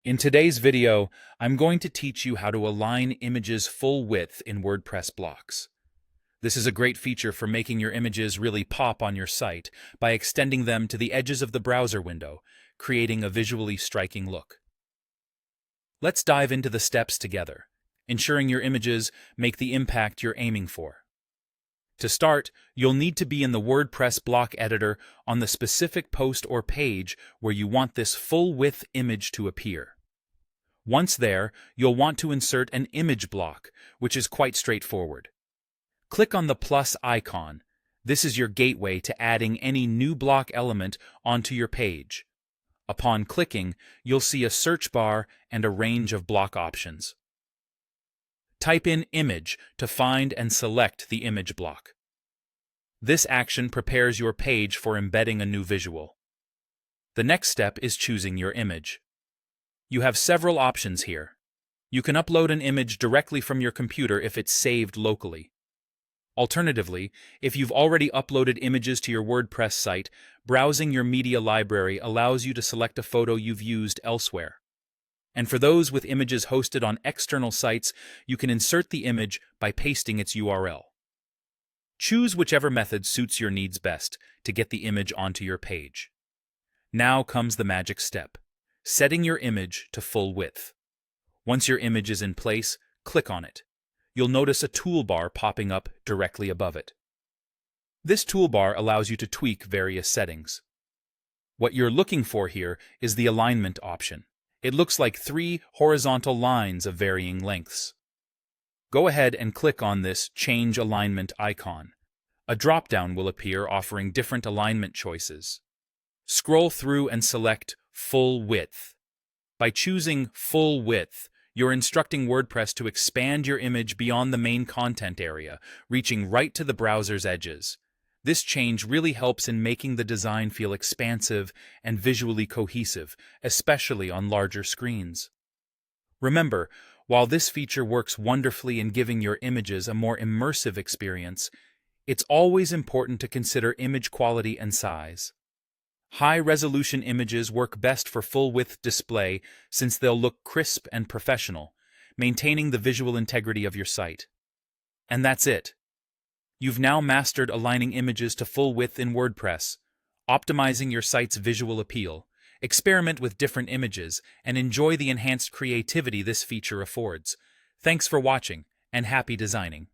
In today's video, I'm going to teach you how to align images full width in WordPress blocks. This is a great feature for making your images really pop on your site by extending them to the edges of the browser window, creating a visually striking look. Let's dive into the steps together, ensuring your images make the impact you're aiming for. To start, you'll need to be in the WordPress block editor on the specific post or page where you want this full-width image to appear. Once there, you'll want to insert an image block, which is quite straightforward. Click on the plus icon. This is your gateway to adding any new block element onto your page. Upon clicking, you'll see a search bar and a range of block options. Type in image to find and select the image block. This action prepares your page for embedding a new visual. The next step is choosing your image. You have several options here. You can upload an image directly from your computer if it's saved locally. Alternatively, if you've already uploaded images to your WordPress site, browsing your media library allows you to select a photo you've used elsewhere. And for those with images hosted on external sites, you can insert the image by pasting its URL. Choose whichever method suits your needs best to get the image onto your page. Now comes the magic step, setting your image to full width. Once your image is in place, click on it. You'll notice a toolbar popping up directly above it. This toolbar allows you to tweak various settings. What you're looking for here is the alignment option. It looks like 3 horizontal lines of varying lengths. Go ahead and click on this Change Alignment icon. A drop-down will appear offering different alignment choices. Scroll through and select Full Width. By choosing Full Width, you're instructing WordPress to expand your image beyond the main content area, reaching right to the browser's edges. This change really helps in making the design feel expansive and visually cohesive, especially on larger screens. Remember, while this feature works wonderfully in giving your images a more immersive experience, it's always important to consider image quality and size. High-resolution images work best for full-width display since they'll look crisp and professional, maintaining the visual integrity of your site. And that's it. You've now mastered aligning images to full width in WordPress, optimizing your site's visual appeal. Experiment with different images and enjoy the enhanced creativity this feature affords. Thanks for watching, and happy designing.